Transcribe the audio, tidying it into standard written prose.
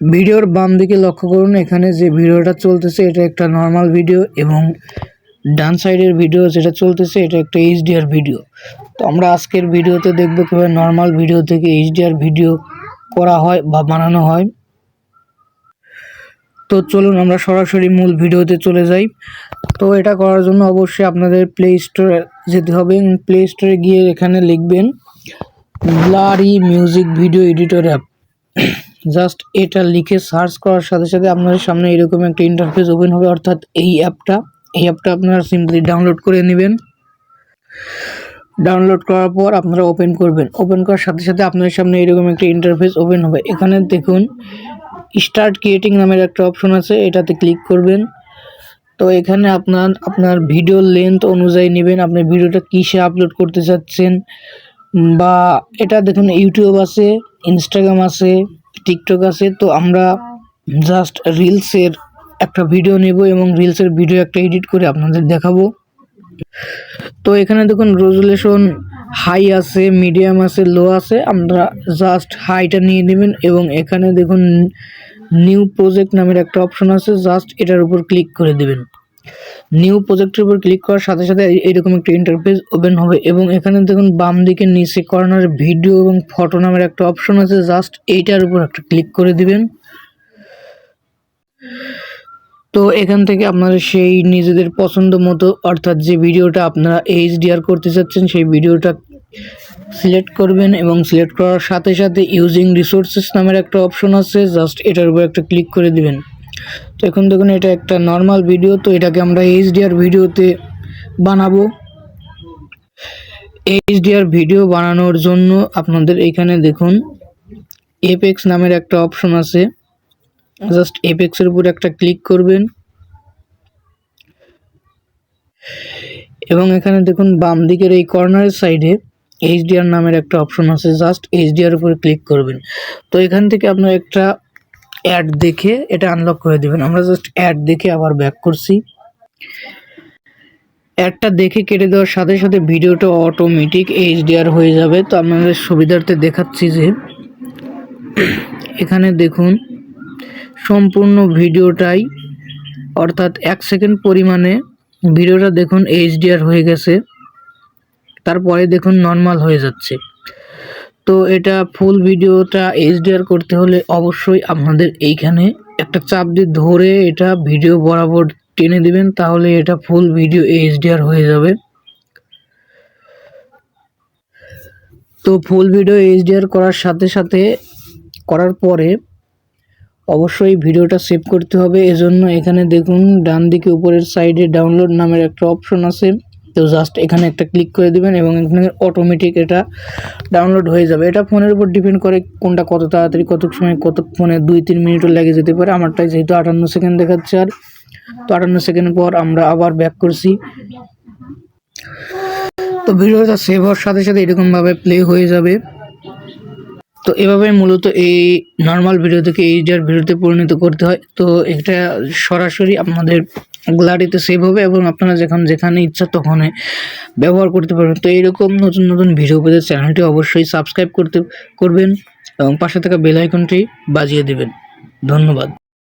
ভিডিওর বাম দিকে লক্ষ্য করুন, এখানে যে ভিডিওটা চলতেছে এটা একটা নর্মাল ভিডিও এবং ডান সাইডের ভিডিও যেটা চলতেছে এটা একটা এইচডিআর ভিডিও। তো আমরা আজকের ভিডিওতে দেখব কিভাবে নর্মাল ভিডিও থেকে এইচডিআর ভিডিও করা হয় বা বানানো হয়। তো চলুন আমরা সরাসরি মূল ভিডিওতে চলে যাই। তো এটা করার জন্য অবশ্যই আপনাদের প্লে স্টোরে যেতে হবে। প্লে স্টোরে গিয়ে এখানে লিখবেন blurry music video editor app. Just এটা লিখে সার্চ করার সাথে সাথে আপনাদের সামনে এরকম একটা ইন্টারফেস ওপেন হবে, অর্থাৎ এই অ্যাপটা আপনারা সিম্পলি ডাউনলোড করে নেবেন। ডাউনলোড করার পর আপনারা ওপেন করবেন। ওপেন করার সাথে সাথে আপনাদের সামনে এরকম একটা ইন্টারফেস ওপেন হবে। এখানে দেখুন স্টার্ট ক্রিয়েটিং নামের একটা অপশন আছে, এটাতে ক্লিক করবেন। তো এখানে আপনার ভিডিও লেন্থ অনুযায়ী নেবেন, আপনি ভিডিওটা কিসে আপলোড করতে চাচ্ছেন। বা এটা দেখুন ইউটিউব আছে, ইনস্টাগ্রাম আছে, টিকটক আছে। তো আমরা জাস্ট রিলসের একটা ভিডিও নেব এবং রিলসের ভিডিও একটা এডিট করে আপনাদের দেখাবো। তো এখানে দেখুন রেজুলেশন হাই আছে, মিডিয়াম আছে, লো আছে। আমরা জাস্ট হাইটা নিয়ে নেবেন এবং এখানে দেখুন নিউ প্রজেক্ট নামের একটা অপশন আছে, জাস্ট এটার উপর ক্লিক করে দেবেন। নিউ প্রজেক্টের উপর ক্লিক করার সাথে সাথে এরকম একটা ইন্টারফেস ওপেন হবে এবং এখানে দেখুন বাম দিকে নিচে কর্নারে ভিডিও এবং ফটো নামের একটা অপশন আছে, জাস্ট এইটার উপর একটা ক্লিক করে দিবেন। তো এখান থেকে আপনারা সেই নিজেদের পছন্দ মতো, অর্থাৎ যে ভিডিওটা আপনারা এইচডিআর করতে চাচ্ছেন সেই ভিডিওটা সিলেক্ট করবেন এবং সিলেক্ট করার সাথে সাথে ইউজিং রিসোর্সেস নামের একটা অপশন আছে, জাস্ট এটার উপর একটা ক্লিক করে দিবেন। তো এখন দেখুন এটা একটা নর্মাল ভিডিও, তো এটাকে আমরা এইচডিআর ভিডিওতে বানাবো। এইচডিআর ভিডিও বানানোর জন্য আপনাদের এখানে দেখুন এপেক্স নামের একটা অপশন আছে, জাস্ট এপেক্সের উপর একটা ক্লিক করবেন এবং এখানে দেখুন বাম দিকের এই কর্নারের সাইডে এইচডিআর নামের একটা অপশন আছে, জাস্ট এইচডিআর উপর ক্লিক করবেন। তো এখান থেকে আপনার একটা অ্যাড দেখে এটা আনলক করে দেবেন। আমরা জাস্ট অ্যাড দেখে আবার ব্যাক করছি। অ্যাডটা দেখে কেটে দেওয়ার সাথে সাথে ভিডিওটা অটোমেটিক এইচডিআর হয়ে যাবে। তো আপনাদের সুবিধার্থে দেখাচ্ছি যে এখানে দেখুন সম্পূর্ণ ভিডিওটাই, অর্থাৎ 1 সেকেন্ড পরিমাণে ভিডিওটা দেখুন এইচডিআর হয়ে গেছে, তারপরে দেখুন নর্মাল হয়ে যাচ্ছে। তো এটা ফুল ভিডিওটা এইচডিআর করতে হলে অবশ্যই আপনাদের এইখানে একটা চাপ দিয়ে ধরে এটা ভিডিও বরাবর টেনে দিবেন, তাহলে এটা ফুল ভিডিও এইচডিআর হয়ে যাবে। তো ফুল ভিডিও এইচডিআর করার সাথে সাথে করার পরে অবশ্যই ভিডিওটা সেভ করতে হবে। এজন্য এখানে দেখুন ডান দিকে উপরের সাইডে ডাউনলোড নামের একটা অপশন আছে, তো জাস্ট এখানে একটা ক্লিক করে দিবেন এবং এখানে অটোমেটিক এটা ডাউনলোড হয়ে যাবে। এটা ফোনের উপর ডিপেন্ড করে কোনটা কত তাড়াতাড়ি, কত সময়, কত ফোনে 2-3 মিনিটও লেগে যেতে পারে। আমারটাই যেহেতু 58 সেকেন্ড দেখাচ্ছে, আর তো 58 সেকেন্ড পর আমরা আবার ব্যাক করছি। তো ভিডিওটা সেভ হওয়ার সাথে সাথে এরকমভাবে প্লে হয়ে যাবে। তো এভাবে মূলত এই নর্মাল ভিডিও থেকে এইচডিআর ভিডিওতে পরিণত করতে হয়। তো এটা সরাসরি আপনাদের গ্যালারিতে সেভ হবে এবং আপনারা যেখানে ইচ্ছা তখন ব্যবহার করতে পারবেন। তো এইরকম নতুন নতুন ভিডিও পেতে চ্যানেলটি অবশ্যই সাবস্ক্রাইব করবেন এবং পাশে থাকা বেল আইকনটি বাজিয়ে দেবেন। ধন্যবাদ।